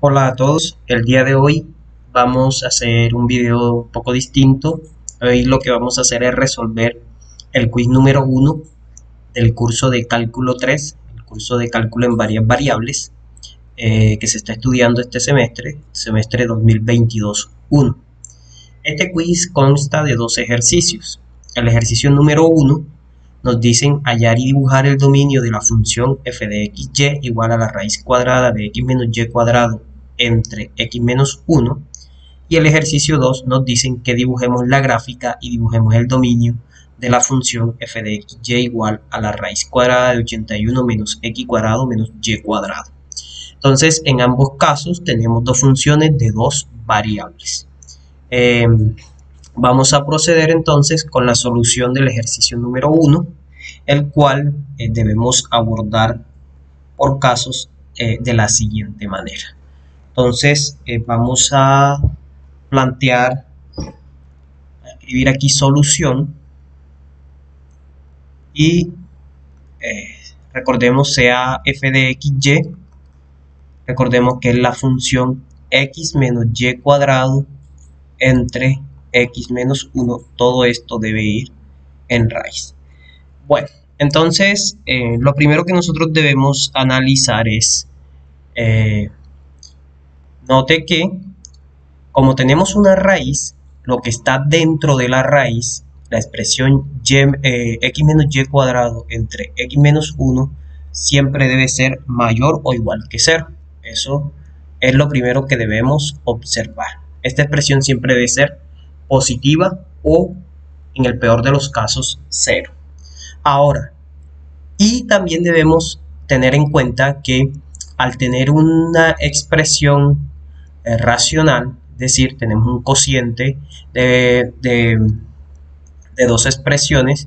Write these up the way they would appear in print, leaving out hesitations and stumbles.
Hola a todos, el día de hoy vamos a hacer un video un poco distinto. Hoy lo que vamos a hacer es resolver el quiz número 1 del curso de cálculo 3, el curso de cálculo en varias variables que se está estudiando este semestre 2022-1. Este quiz consta de dos ejercicios. El ejercicio número 1 nos dicen hallar y dibujar el dominio de la función f de xy igual a la raíz cuadrada de x menos y cuadrado entre x menos 1. Y el ejercicio 2 nos dicen que dibujemos la gráfica y dibujemos el dominio de la función f de xy igual a la raíz cuadrada de 81 menos x cuadrado menos y cuadrado. Entonces, en ambos casos tenemos dos funciones de dos variables. Vamos a proceder entonces con la solución del ejercicio número 1, el cual debemos abordar por casos de la siguiente manera. Entonces vamos a plantear, a escribir aquí solución y recordemos sea f de xy, recordemos que es la función x menos y cuadrado entre x menos 1, todo esto debe ir en raíz. Bueno, entonces lo primero que nosotros debemos analizar es, note que como tenemos una raíz, lo que está dentro de la raíz, la expresión x menos y cuadrado entre x menos 1, siempre debe ser mayor o igual que 0. Eso es lo primero que debemos observar. Esta expresión siempre debe ser positiva o, en el peor de los casos, 0. Ahora, y también debemos tener en cuenta que al tener una expresión racional, es decir, tenemos un cociente de dos expresiones,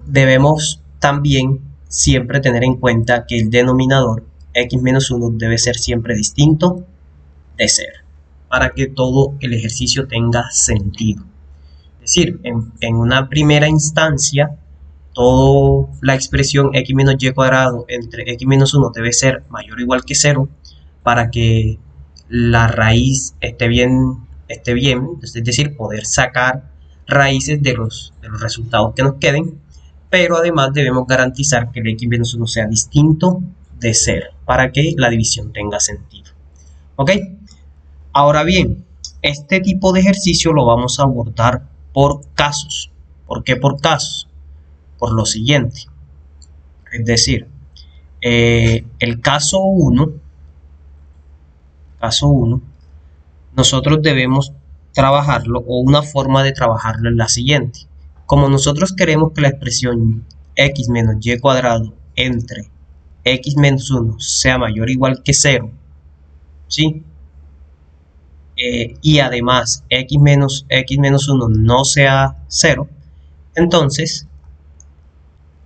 debemos también siempre tener en cuenta que el denominador x menos 1 debe ser siempre distinto de 0 para que todo el ejercicio tenga sentido. Es decir, en una primera instancia, toda la expresión x menos y cuadrado entre x menos 1 debe ser mayor o igual que 0 para que la raíz esté bien, es decir, poder sacar raíces de los resultados que nos queden, pero además debemos garantizar que el x menos 1 sea distinto de 0 para que la división tenga sentido. ¿Ok? Ahora bien, este tipo de ejercicio lo vamos a abordar por casos. ¿Por qué por casos? Por lo siguiente. Es decir, el caso 1, nosotros debemos trabajarlo, o una forma de trabajarlo es la siguiente. Como nosotros queremos que la expresión x menos y cuadrado entre x menos 1 sea mayor o igual que 0, ¿sí? Y además x menos 1 no sea 0, entonces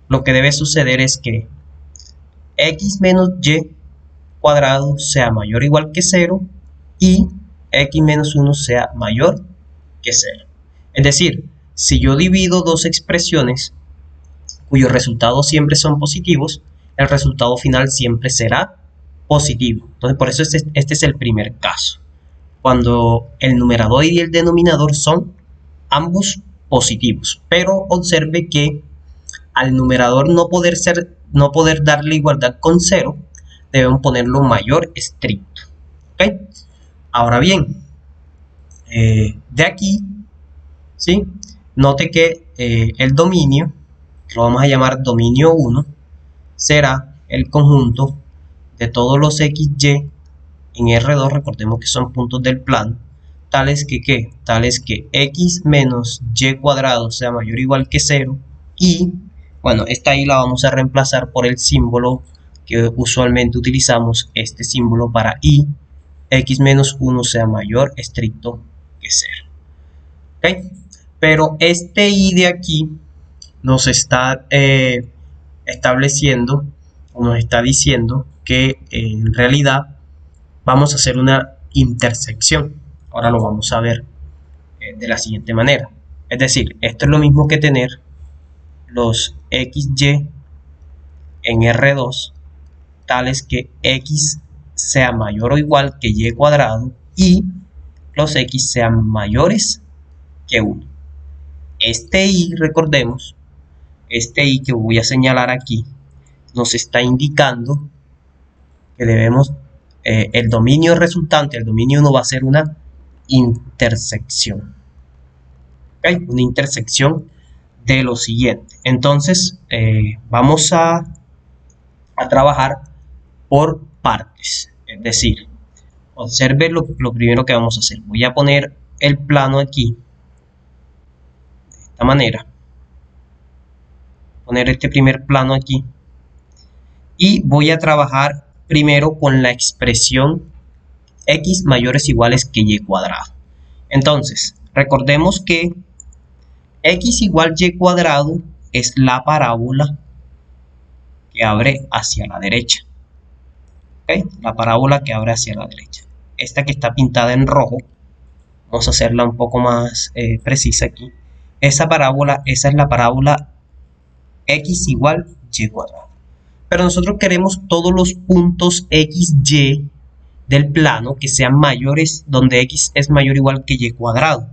lo que debe suceder es que x menos y cuadrado sea mayor o igual que 0 y x menos 1 sea mayor que 0. Es decir, si yo divido dos expresiones cuyos resultados siempre son positivos, el resultado final siempre será positivo. Entonces, por eso este es el primer caso. Cuando el numerador y el denominador son ambos positivos. Pero observe que al numerador no poder darle igualdad con 0, debemos ponerlo mayor estricto. ¿Okay? Ahora bien, de aquí, ¿sí? Note que el dominio, lo vamos a llamar dominio 1, será el conjunto de todos los xy en R2, recordemos que son puntos del plano, tales que x menos y cuadrado sea mayor o igual que 0 y, bueno, esta y la vamos a reemplazar por el símbolo que usualmente utilizamos, este símbolo para y, x menos 1 sea mayor estricto que 0. ¿Okay? Pero este y de aquí nos está estableciendo, o nos está diciendo que en realidad vamos a hacer una intersección. Ahora lo vamos a ver de la siguiente manera. Es decir, esto es lo mismo que tener los xy en R2 tales que x sea mayor o igual que y cuadrado y los x sean mayores que 1. Este y, recordemos, este y que voy a señalar aquí, nos está indicando que debemos, el dominio resultante, el dominio 1 va a ser una intersección. ¿Okay? Una intersección de lo siguiente. Entonces, vamos a trabajar por partes. Es decir, observe lo primero que vamos a hacer. Voy a poner el plano aquí, de esta manera. Poner este primer plano aquí. Y voy a trabajar primero con la expresión x mayores o iguales que y cuadrado. Entonces, recordemos que x igual y cuadrado es la parábola que abre hacia la derecha. ¿Okay? La parábola que abre hacia la derecha. Esta que está pintada en rojo, vamos a hacerla un poco más precisa aquí. Esa es la parábola x igual y cuadrado. Pero nosotros queremos todos los puntos x, y del plano que sean mayores, donde x es mayor o igual que y cuadrado.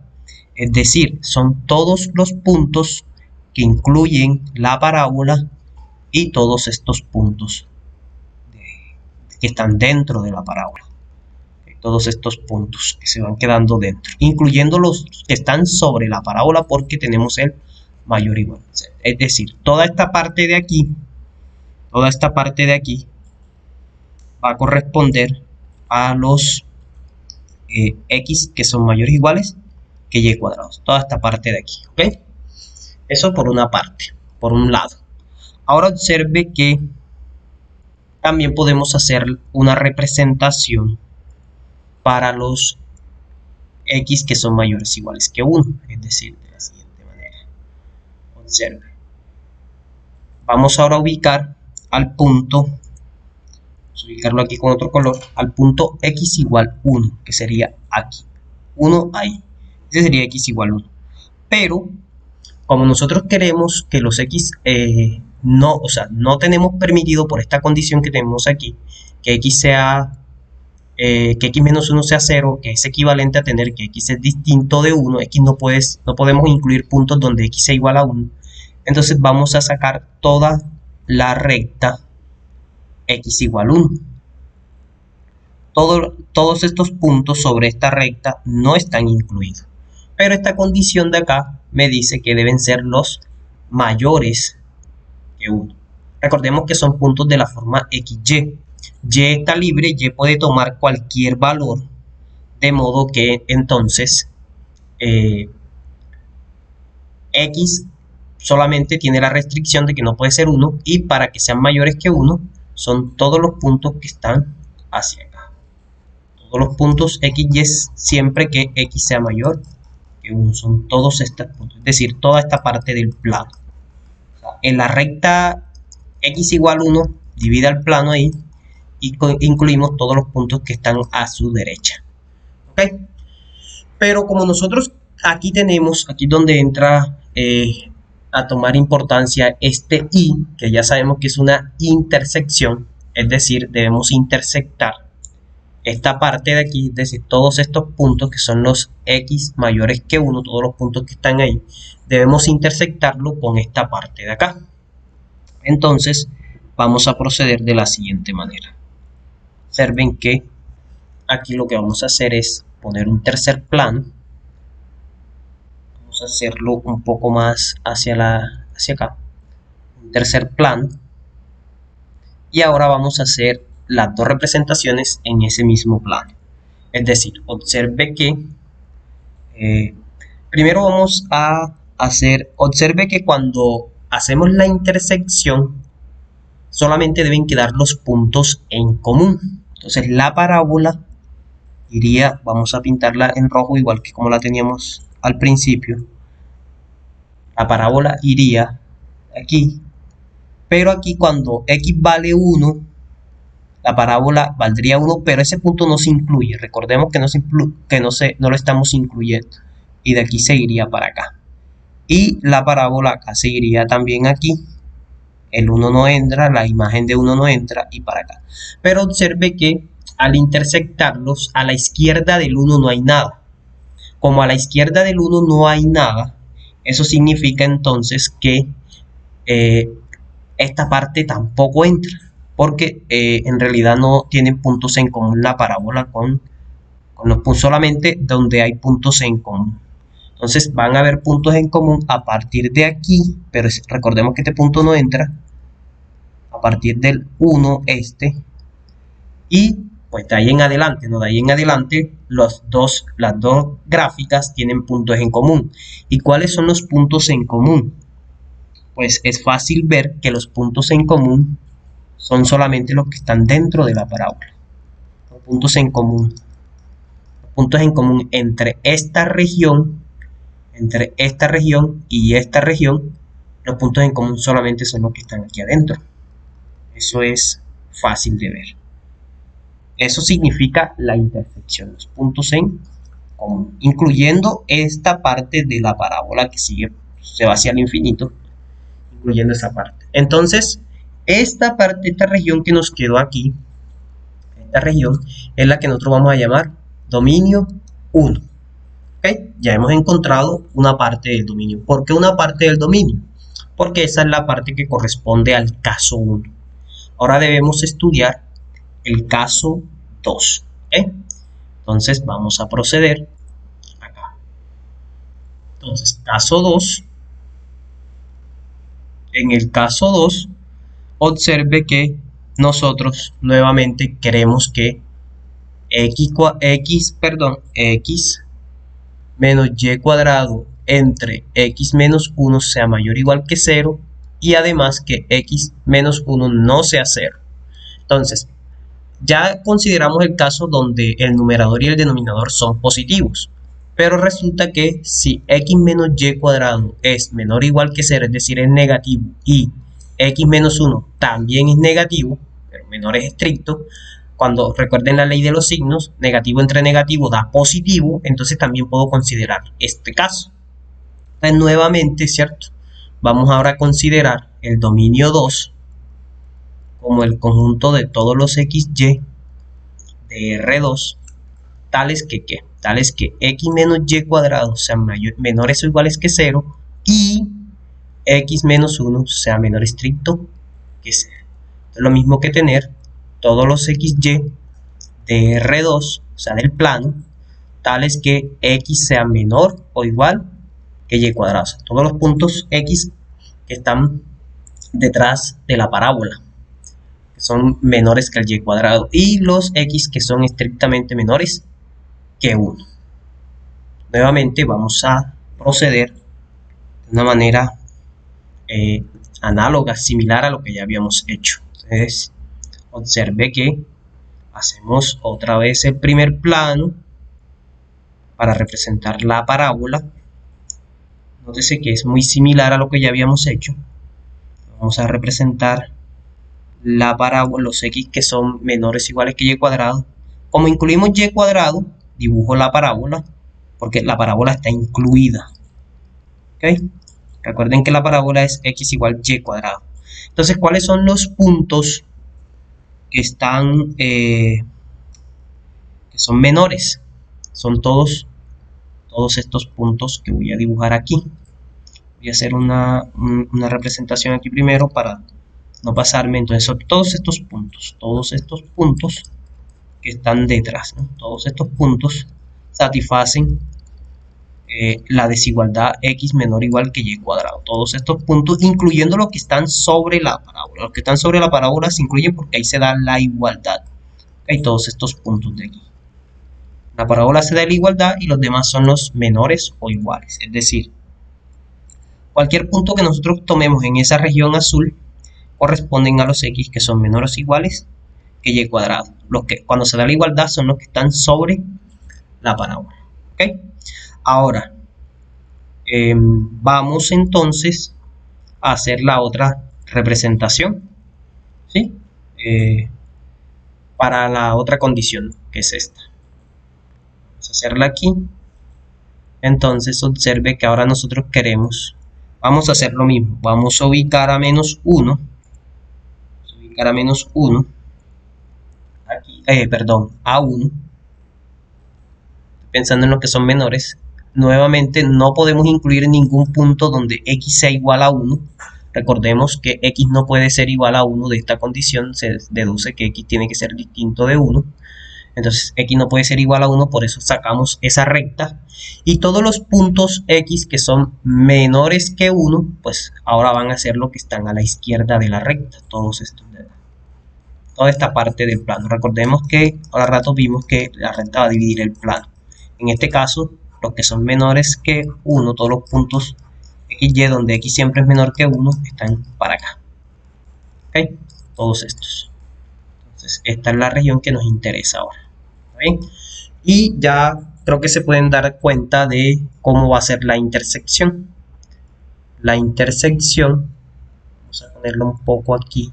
Es decir, son todos los puntos que incluyen la parábola y todos estos puntos que están dentro de la parábola. Todos estos puntos que se van quedando dentro, incluyendo los que están sobre la parábola porque tenemos el mayor o igual. Es decir, toda esta parte de aquí va a corresponder a los x que son mayores o iguales que y cuadrados. Toda esta parte de aquí, ¿ok? Eso por una parte, por un lado. Ahora observe que también podemos hacer una representación para los x que son mayores o iguales que 1. Es decir, de la siguiente manera. Observe. Vamos ahora a ubicar al punto, vamos a ubicarlo aquí con otro color, al punto x igual 1, que sería aquí. 1 ahí. Ese sería x igual 1. Pero, como nosotros queremos que los x no tenemos permitido por esta condición que tenemos aquí, que x sea, que x menos 1 sea 0, que es equivalente a tener que x es distinto de 1, x no podemos incluir puntos donde x sea igual a 1. Entonces vamos a sacar toda la recta x igual 1. Todos estos puntos sobre esta recta no están incluidos. Pero esta condición de acá me dice que deben ser los mayores que 1. Recordemos que son puntos de la forma XY. Y está libre, y puede tomar cualquier valor, de modo que entonces x solamente tiene la restricción de que no puede ser 1, y para que sean mayores que 1 son todos los puntos que están hacia acá. Todos los puntos x y siempre que x sea mayor que 1, son todos estos puntos, es decir, toda esta parte del plano. O sea, en la recta x igual 1 divide el plano ahí y incluimos todos los puntos que están a su derecha. ¿Ok? Pero como nosotros aquí tenemos, aquí donde entra a tomar importancia este y, que ya sabemos que es una intersección, es decir, debemos intersectar esta parte de aquí, es decir, todos estos puntos que son los x mayores que 1, todos los puntos que están ahí, debemos intersectarlo con esta parte de acá. Entonces, vamos a proceder de la siguiente manera. Observen que aquí lo que vamos a hacer es poner un tercer plano. Vamos a hacerlo un poco más hacia acá. Un tercer plano. Y ahora vamos a hacer las dos representaciones en ese mismo plano. Es decir, observe que primero vamos a observe que cuando hacemos la intersección solamente deben quedar los puntos en común. Entonces la parábola iría, vamos a pintarla en rojo igual que como la teníamos al principio. La parábola iría aquí, pero aquí cuando x vale 1, la parábola valdría 1, pero ese punto no se incluye. Recordemos que no lo estamos incluyendo. Y de aquí se iría para acá. Y la parábola acá se iría también aquí. El 1 no entra, la imagen de 1 no entra y para acá. Pero observe que al intersectarlos, a la izquierda del 1 no hay nada. Como a la izquierda del 1 no hay nada, eso significa entonces que esta parte tampoco entra, porque en realidad no tienen puntos en común la parábola con los puntos, solamente donde hay puntos en común. Entonces van a haber puntos en común a partir de aquí, pero recordemos que este punto no entra, a partir del 1 y pues de ahí en adelante, ¿no? De ahí en adelante las dos gráficas tienen puntos en común. ¿Y cuáles son los puntos en común? Pues es fácil ver que los puntos en común son solamente los que están dentro de la parábola. Los puntos en común. Los puntos en común entre esta región y esta región, los puntos en común solamente son los que están aquí adentro. Eso es fácil de ver. Eso significa la intersección, los puntos en común, incluyendo esta parte de la parábola que se va hacia el infinito, incluyendo esa parte. Entonces, esta parte, esta región que nos quedó aquí, esta región es la que nosotros vamos a llamar dominio 1. ¿Okay? Ya hemos encontrado una parte del dominio. ¿Por qué una parte del dominio? Porque esa es la parte que corresponde al caso 1. Ahora debemos estudiar el caso 2. ¿Okay? Entonces vamos a proceder acá. Entonces, caso 2. En el caso 2, observe que nosotros nuevamente queremos que x menos y cuadrado entre x menos 1 sea mayor o igual que 0 y además que x menos 1 no sea 0. Entonces, ya consideramos el caso donde el numerador y el denominador son positivos, pero resulta que si x menos y cuadrado es menor o igual que 0, es decir, es negativo, y x menos 1 también es negativo, pero menor es estricto, cuando recuerden la ley de los signos, negativo entre negativo da positivo, entonces también puedo considerar este caso. Entonces, nuevamente, ¿cierto? Vamos ahora a considerar el dominio 2 como el conjunto de todos los xy de R2, tales que x menos y cuadrado sean menores o iguales que 0 y x menos 1 sea menor estricto que 0. Entonces, lo mismo que tener todos los xy de R2, o sea del plano, tales que x sea menor o igual que y cuadrado. O sea, todos los puntos x que están detrás de la parábola, que son menores que el y cuadrado, y los x que son estrictamente menores que 1. Nuevamente vamos a proceder de una manera análoga, similar a lo que ya habíamos hecho. Entonces, observe que hacemos otra vez el primer plano para representar la parábola. Nótese que es muy similar a lo que ya habíamos hecho. Vamos a representar la parábola, los x que son menores o iguales que y cuadrado. Como incluimos y cuadrado, dibujo la parábola, porque la parábola está incluida. ¿Okay? Recuerden que la parábola es x igual y cuadrado. Entonces, ¿cuáles son los puntos que están que son menores? Son todos estos puntos que voy a dibujar aquí. Voy a hacer una representación aquí primero para no pasarme. Entonces, son todos estos puntos que están detrás, ¿no? Todos estos puntos satisfacen la desigualdad x menor o igual que y cuadrado. Todos estos puntos, incluyendo los que están sobre la parábola. Los que están sobre la parábola se incluyen porque ahí se da la igualdad. Hay todos estos puntos de aquí. La parábola se da la igualdad y los demás son los menores o iguales. Es decir, cualquier punto que nosotros tomemos en esa región azul corresponden a los x que son menores o iguales que y cuadrado. Los que cuando se da la igualdad son los que están sobre la parábola. ¿Okay? Ahora, vamos entonces a hacer la otra representación, ¿sí? Para la otra condición, que es esta. Vamos a hacerla aquí. Entonces, observe que ahora nosotros queremos, vamos a hacer lo mismo. Vamos a ubicar a menos 1. Aquí. perdón, A1, pensando en los que son menores, nuevamente no podemos incluir ningún punto donde x sea igual a 1. Recordemos que x no puede ser igual a 1 de esta condición, se deduce que x tiene que ser distinto de 1. Entonces x no puede ser igual a 1, por eso sacamos esa recta. Y todos los puntos x que son menores que 1, pues ahora van a ser los que están a la izquierda de la recta, todos estos de acá. Toda esta parte del plano. Recordemos que ahora rato vimos que la recta va a dividir el plano. En este caso, los que son menores que 1, todos los puntos XY donde X siempre es menor que 1, están para acá. ¿Ok? Todos estos. Entonces, esta es la región que nos interesa ahora. ¿Está bien? Y ya creo que se pueden dar cuenta de cómo va a ser la intersección. La intersección, vamos a ponerlo un poco aquí.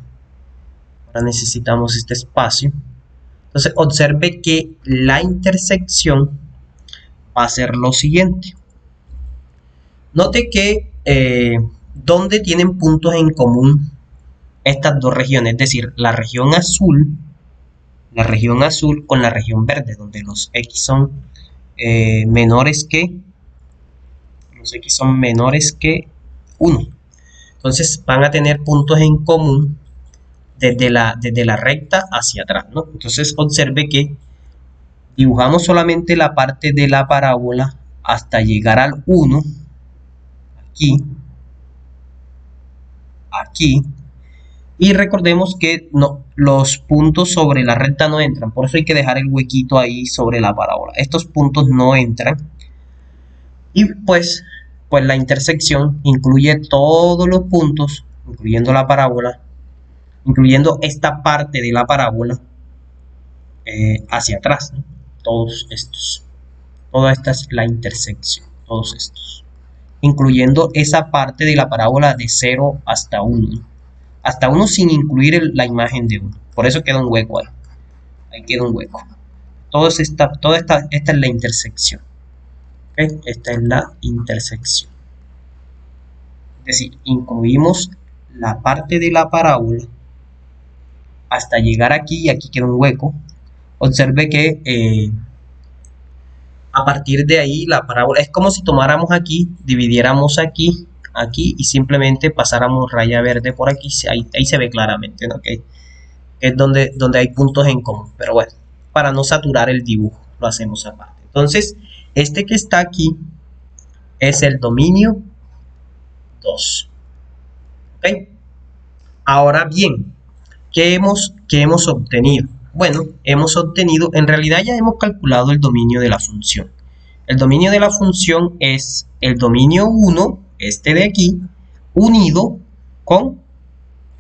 Ahora necesitamos este espacio. Entonces, observe que la intersección va a ser lo siguiente. Note que donde tienen puntos en común estas dos regiones, es decir, la región azul con la región verde, donde los x son menores que 1. Entonces van a tener puntos en común desde la recta hacia atrás, ¿no? Entonces observe que dibujamos solamente la parte de la parábola hasta llegar al 1, aquí, y recordemos que no, los puntos sobre la recta no entran, por eso hay que dejar el huequito ahí sobre la parábola. Estos puntos no entran, y pues la intersección incluye todos los puntos, incluyendo la parábola, incluyendo esta parte de la parábola hacia atrás, ¿no? Todos estos. Toda esta es la intersección, todos estos. Incluyendo esa parte de la parábola de 0 hasta 1. Hasta 1 sin incluir la imagen de 1. Por eso queda un hueco ahí. Ahí queda un hueco. Esta es la intersección. ¿Okay? Esta es la intersección. Es decir, incluimos la parte de la parábola hasta llegar aquí y aquí queda un hueco. Observe que a partir de ahí la parábola es como si tomáramos aquí, dividiéramos aquí y simplemente pasáramos raya verde por aquí. Ahí se ve claramente, ¿no? Okay. Es donde hay puntos en común, pero bueno, para no saturar el dibujo lo hacemos aparte. Entonces este que está aquí es el dominio 2. ¿Okay? Ahora bien, ¿qué hemos obtenido? Bueno, hemos obtenido, en realidad ya hemos calculado el dominio de la función. El dominio de la función es el dominio 1, este de aquí, unido con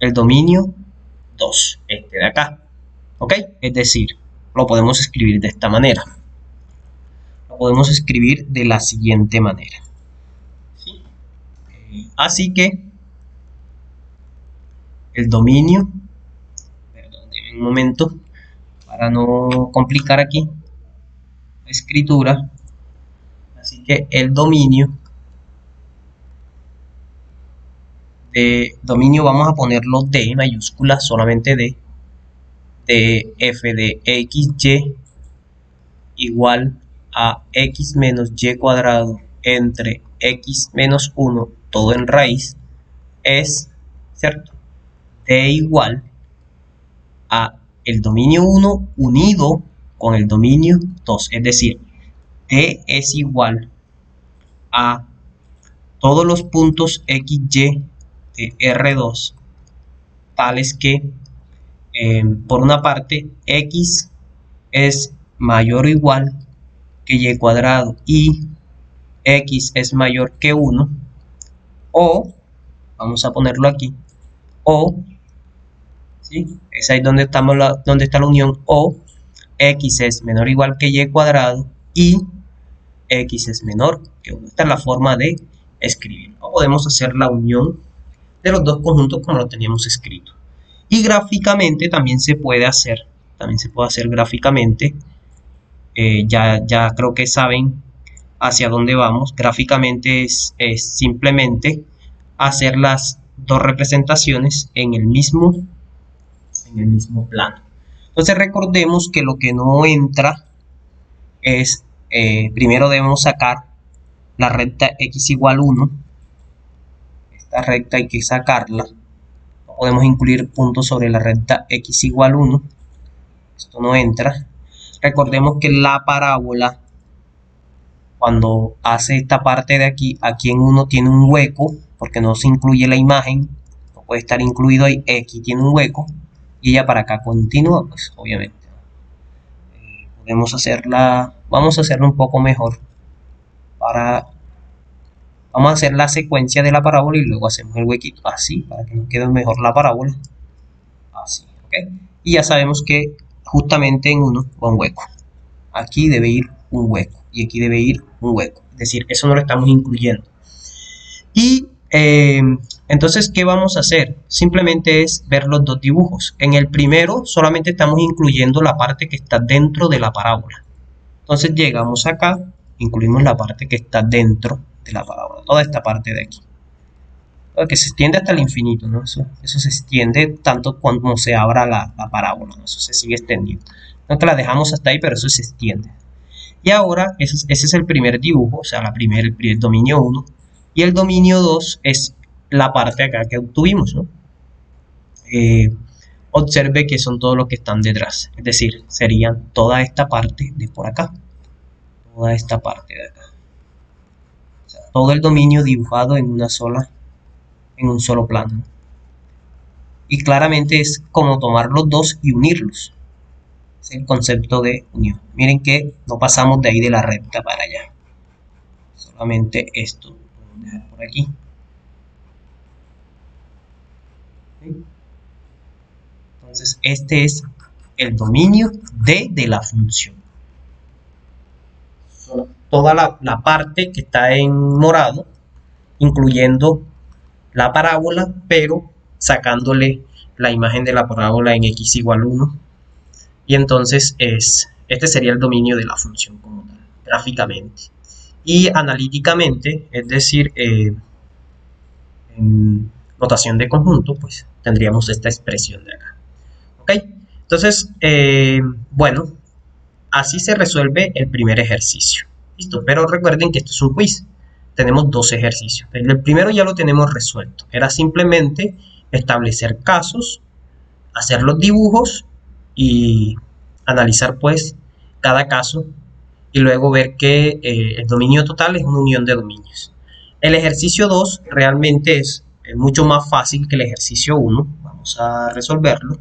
el dominio 2, este de acá. ¿Ok? Es decir, lo podemos escribir de esta manera. Lo podemos escribir de la siguiente manera. ¿Sí? Así que el dominio, perdón, un momento, para no complicar aquí la escritura, así que el dominio vamos a ponerlo D mayúscula, solamente D, de f de xy igual a x menos y cuadrado entre x menos 1 todo en raíz es, ¿cierto?, D igual a el dominio 1 unido con el dominio 2, es decir, D es igual a todos los puntos XY de R2 tales que por una parte X es mayor o igual que Y cuadrado y X es mayor que 1, o, vamos a ponerlo aquí, o, ¿sí? Es ahí donde está la unión, o X es menor o igual que Y cuadrado y X es menor que 1. Esta es la forma de escribir. O podemos hacer la unión de los dos conjuntos como lo teníamos escrito. Y gráficamente también se puede hacer. Gráficamente. Ya creo que saben hacia dónde vamos. Gráficamente es simplemente hacer las dos representaciones en el mismo plano. Entonces recordemos que lo que no entra es, primero debemos sacar la recta x igual 1. Esta recta hay que sacarla. No podemos incluir puntos sobre la recta x igual 1. Esto no entra. Recordemos que la parábola, cuando hace esta parte de aquí, aquí en 1 tiene un hueco, porque no se incluye la imagen, no puede estar incluido ahí, aquí tiene un hueco, y ella para acá continúa, pues obviamente. Podemos hacerla, vamos a hacerla un poco mejor, vamos a hacer la secuencia de la parábola y luego hacemos el huequito, así, para que nos quede mejor la parábola, así, ¿ok? Y ya sabemos que justamente en 1 va un hueco, aquí debe ir un hueco, y aquí debe ir un hueco, es decir, eso no lo estamos incluyendo. Y entonces, ¿qué vamos a hacer? Simplemente es ver los dos dibujos. En el primero solamente estamos incluyendo la parte que está dentro de la parábola. Entonces llegamos acá, incluimos la parte que está dentro de la parábola, toda esta parte de aquí. Que se extiende hasta el infinito, ¿no? Eso se extiende tanto como se abra la parábola, ¿no? Eso se sigue extendiendo. No que la dejamos hasta ahí, pero eso se extiende. Y ahora, ese es el primer dibujo, o sea, el primer dominio 1. Y el dominio 2 es la parte acá que obtuvimos, ¿no? Observe que son todos los que están detrás, es decir, serían toda esta parte de por acá, toda esta parte de acá, o sea, todo el dominio dibujado en un solo plano. Y claramente es como tomar los dos y unirlos, es el concepto de unión. Miren que no pasamos de ahí de la recta para allá, solamente esto vamos a dejar por aquí. ¿Sí? Entonces este es el dominio de la función. Toda la parte que está en morado, incluyendo la parábola, pero sacándole la imagen de la parábola en x igual 1. Y entonces este sería el dominio de la función como tal, gráficamente. Y analíticamente, es decir, en notación de conjunto, pues tendríamos esta expresión de acá. ¿Ok? Entonces, bueno, así se resuelve el primer ejercicio. Listo, pero recuerden que esto es un quiz. Tenemos dos ejercicios. El primero ya lo tenemos resuelto. Era simplemente establecer casos, hacer los dibujos y analizar pues cada caso y luego ver que el dominio total es una unión de dominios. El ejercicio 2 realmente es mucho más fácil que el ejercicio 1. Vamos a resolverlo.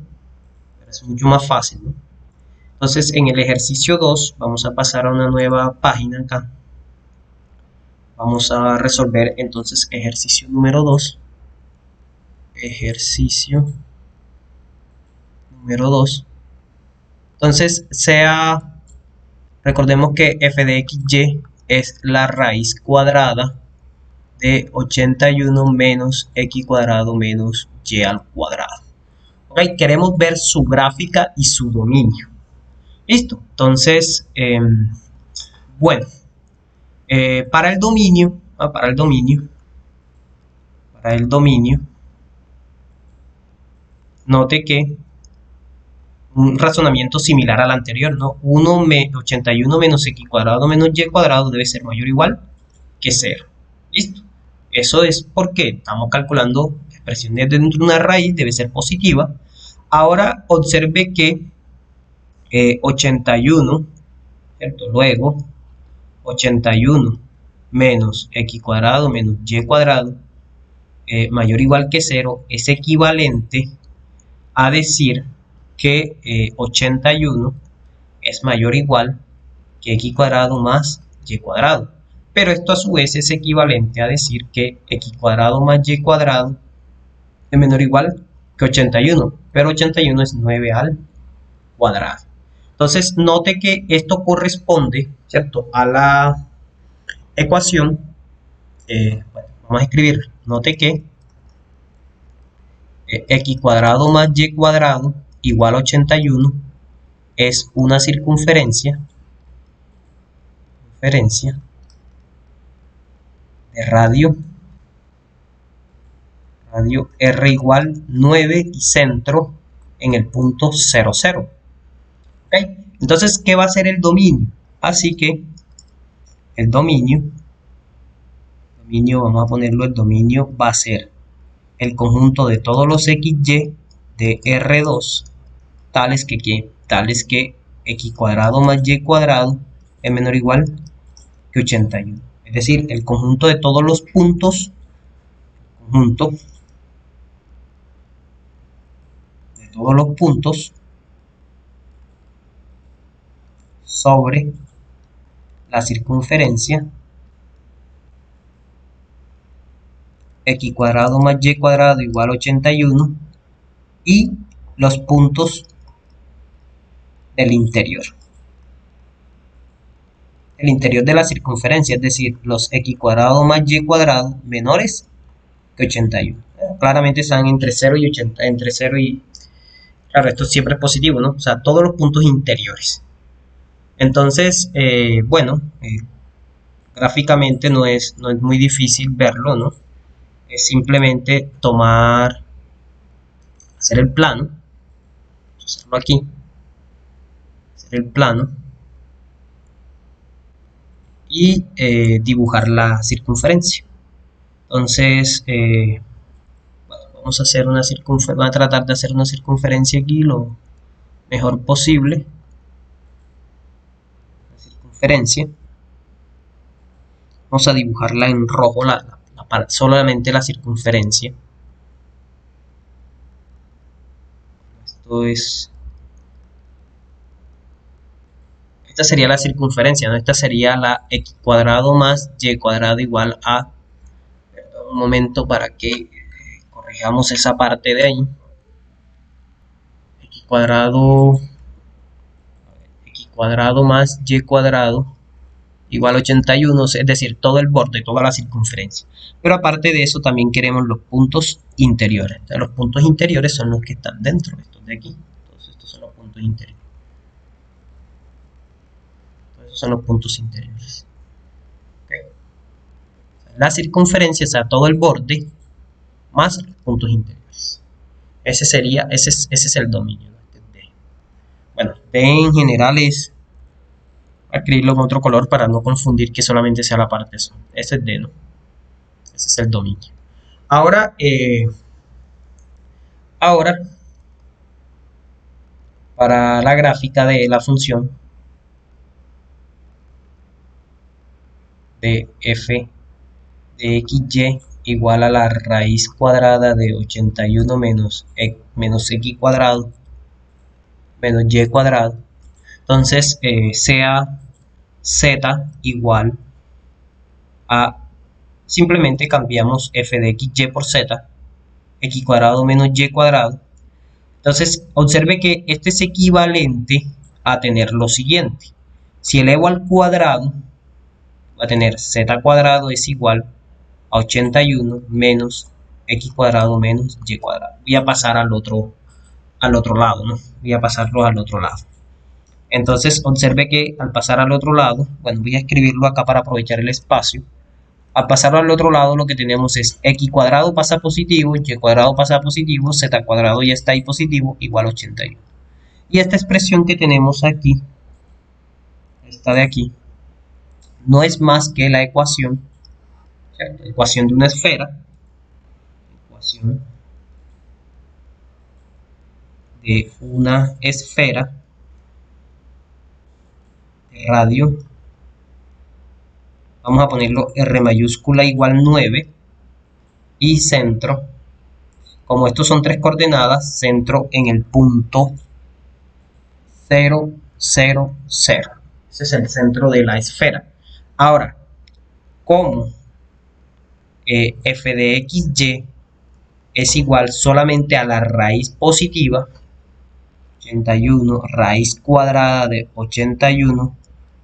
Pero es mucho más fácil, ¿no? Entonces, en el ejercicio 2 vamos a pasar a una nueva página acá. Vamos a resolver entonces ejercicio número 2. Ejercicio número 2. Entonces, recordemos que f de xy es la raíz cuadrada de 81 menos x cuadrado menos y al cuadrado. Ok, queremos ver su gráfica y su dominio. Listo, entonces, bueno, para el dominio, note que un razonamiento similar al anterior, ¿no? 81 menos x cuadrado menos y cuadrado debe ser mayor o igual que 0. Listo. Eso es porque estamos calculando expresiones dentro de una raíz, debe ser positiva. Ahora observe que 81, ¿cierto? Luego 81 menos x cuadrado menos y cuadrado mayor o igual que 0 es equivalente a decir que 81 es mayor o igual que x cuadrado más y cuadrado. Pero esto a su vez es equivalente a decir que x cuadrado más y cuadrado es menor o igual que 81. Pero 81 es 9 al cuadrado. Entonces note que esto corresponde, ¿cierto?, a la ecuación. Bueno, vamos a escribir. Note que x cuadrado más y cuadrado igual a 81 es una circunferencia de radio r igual 9 y centro en el punto 0, 0. ¿Ok? Entonces, ¿qué va a ser el dominio? Así que el dominio, vamos a ponerlo, el dominio va a ser el conjunto de todos los XY de R2 tales que X cuadrado más Y cuadrado es menor o igual que 81. Es decir, el conjunto de todos los puntos, sobre la circunferencia X cuadrado más Y cuadrado igual a 81 y los puntos del interior. El interior de la circunferencia, es decir, los X cuadrado más Y cuadrado menores que 81. Claramente están entre 0 y 80, entre 0 y... Claro, esto siempre es positivo, ¿no? O sea, todos los puntos interiores. Entonces, bueno, gráficamente no es muy difícil verlo, ¿no? Es simplemente hacer el plano, hacerlo aquí, hacer el plano y dibujar la circunferencia. Entonces, bueno, vamos a tratar de hacer una circunferencia aquí lo mejor posible. La circunferencia. Vamos a dibujarla en rojo, solamente la circunferencia. Esta sería la circunferencia, ¿no? Esta sería la X cuadrado más Y cuadrado igual a... Un momento para que corrijamos esa parte de ahí. X cuadrado más Y cuadrado igual a 81, es decir, todo el borde, toda la circunferencia. Pero aparte de eso también queremos los puntos interiores. Entonces, los puntos interiores son los que están dentro, estos de aquí. Entonces, estos son los puntos interiores. Entonces, esos son los puntos interiores. Okay. La circunferencia, o sea, todo el borde, más los puntos interiores. Ese es el dominio. Bueno, D en general es... escribirlo con otro color para no confundir que solamente sea la parte azul. Ese es D, ¿no? Ese es el dominio. Ahora, para la gráfica de la función de f de xy igual a la raíz cuadrada de 81 menos x cuadrado menos y cuadrado. Entonces, sea z igual a... Simplemente cambiamos f de xy por z, x cuadrado menos y cuadrado. Entonces, observe que este es equivalente a tener lo siguiente. Si elevo al cuadrado, va a tener z cuadrado es igual a 81 menos x cuadrado menos y cuadrado. Voy a pasar al otro lado, ¿no? Voy a pasarlo al otro lado. Entonces, observe que al pasar al otro lado, bueno, voy a escribirlo acá para aprovechar el espacio. Al pasarlo al otro lado, lo que tenemos es x cuadrado pasa positivo, y cuadrado pasa positivo, z cuadrado ya está ahí positivo, igual a 81. Y esta expresión que tenemos aquí, esta de aquí, no es más que la ecuación, ¿cierto? Ecuación de una esfera, ecuación de una esfera de radio, vamos a ponerlo R mayúscula igual 9 y centro, como estos son tres coordenadas, centro en el punto 0, 0, 0. Ese es el centro de la esfera. Ahora, como f de xy es igual solamente a la raíz positiva, 81 raíz cuadrada de 81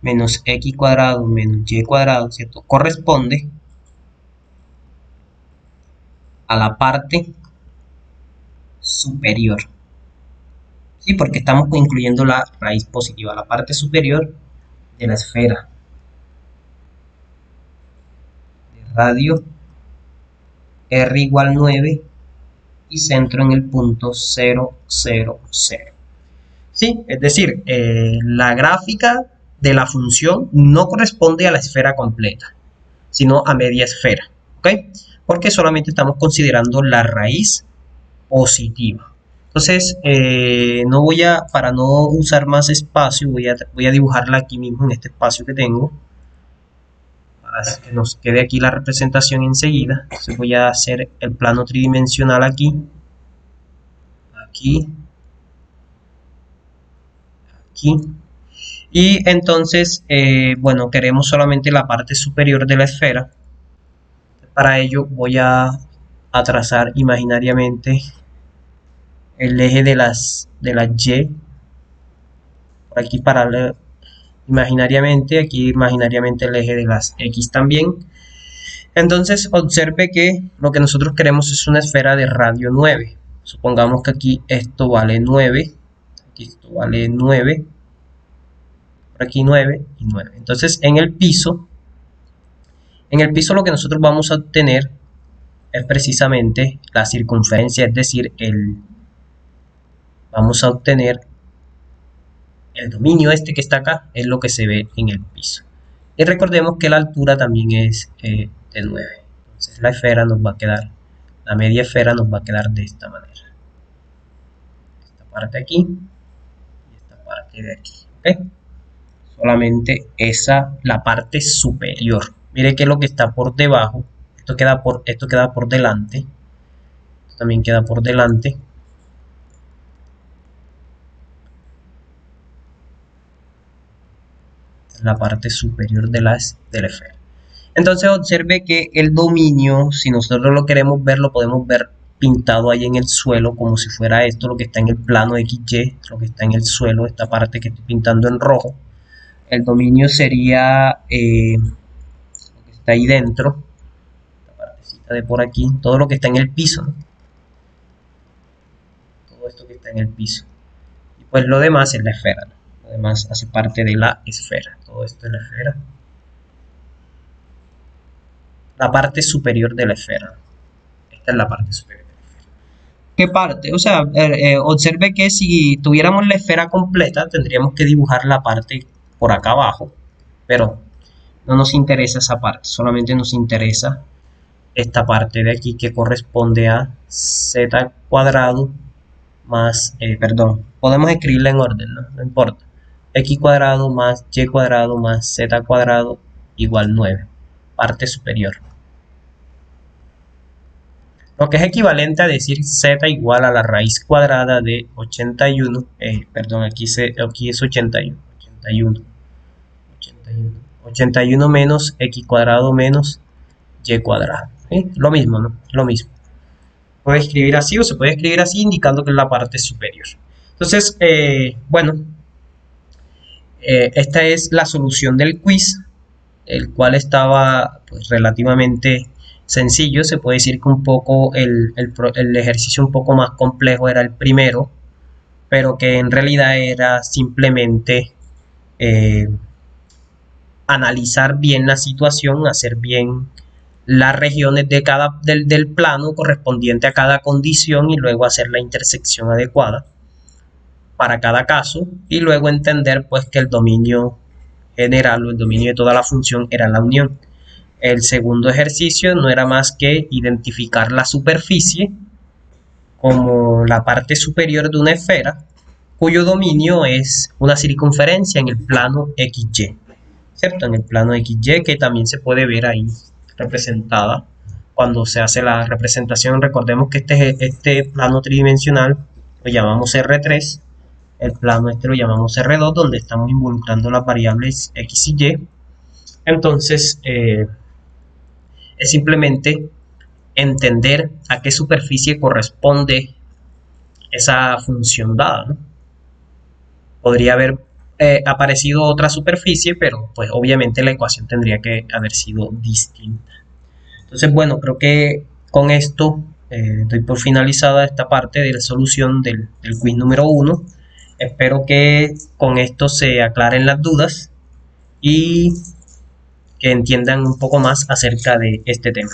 menos x cuadrado menos y cuadrado, ¿cierto? Corresponde a la parte superior. ¿Sí? Porque estamos incluyendo la raíz positiva, la parte superior de la esfera de radio R igual 9 y centro en el punto 0, 0, 0. ¿sí? Es decir, la gráfica de la función no corresponde a la esfera completa, sino a media esfera, ¿ok? Porque solamente estamos considerando la raíz positiva. Entonces, para no usar más espacio, voy a dibujarla aquí mismo en este espacio que tengo, para que nos quede aquí la representación enseguida. Entonces voy a hacer el plano tridimensional aquí, aquí, aquí. Y entonces, bueno, queremos solamente la parte superior de la esfera. Para ello voy a trazar imaginariamente el eje de las Y, por aquí paralelo, imaginariamente, aquí imaginariamente el eje de las X también. Entonces observe que lo que nosotros queremos es una esfera de radio 9. Supongamos que aquí esto vale 9, aquí esto vale 9, por aquí 9 y 9. Entonces en el piso lo que nosotros vamos a obtener es precisamente la circunferencia, es decir, vamos a obtener el dominio este que está acá, es lo que se ve en el piso. Y recordemos que la altura también es de 9. Entonces la esfera nos va a quedar, la media esfera nos va a quedar de esta manera. Esta parte aquí y esta parte de aquí. ¿Okay? Solamente la parte superior. Mire que lo que está por debajo, esto queda por delante. Esto también queda por delante. La parte superior de la esfera. Entonces observe que el dominio, si nosotros lo queremos ver, lo podemos ver pintado ahí en el suelo, como si fuera esto, lo que está en el plano XY, lo que está en el suelo, esta parte que estoy pintando en rojo. El dominio sería lo que está ahí dentro, la partecita de por aquí, todo lo que está en el piso, ¿no? Todo esto que está en el piso. Y pues lo demás es la esfera, ¿no? Lo demás hace parte de la esfera. Todo esto es la esfera. La parte superior de la esfera. Esta es la parte superior de la esfera. ¿Qué parte? O sea, observe que si tuviéramos la esfera completa, tendríamos que dibujar la parte por acá abajo, pero no nos interesa esa parte, solamente nos interesa esta parte de aquí que corresponde a z cuadrado más, perdón, podemos escribirla en orden, no importa, x cuadrado más y cuadrado más z cuadrado igual 9, parte superior. Lo que es equivalente a decir z igual a la raíz cuadrada de 81, perdón, aquí es 81 menos x cuadrado menos y cuadrado. Lo mismo, ¿no? Lo mismo. Puede escribir así o se puede escribir así indicando que es la parte superior. Entonces, bueno, esta es la solución del quiz, el cual estaba pues, relativamente sencillo. Se puede decir que un poco el ejercicio un poco más complejo era el primero, pero que en realidad era simplemente analizar bien la situación, hacer bien las regiones del plano correspondiente a cada condición y luego hacer la intersección adecuada para cada caso y luego entender pues que el dominio general o el dominio de toda la función era la unión. El segundo ejercicio no era más que identificar la superficie como la parte superior de una esfera cuyo dominio es una circunferencia en el plano XY, ¿cierto? En el plano XY, que también se puede ver ahí representada cuando se hace la representación. Recordemos que este plano tridimensional lo llamamos R3, el plano este lo llamamos R2, donde estamos involucrando las variables X y Y. Entonces es simplemente entender a qué superficie corresponde esa función dada, ¿no? Podría haber aparecido otra superficie, pero pues obviamente la ecuación tendría que haber sido distinta. Entonces, bueno, creo que con esto doy por finalizada esta parte de la solución del quiz número 1. Espero que con esto se aclaren las dudas y que entiendan un poco más acerca de este tema.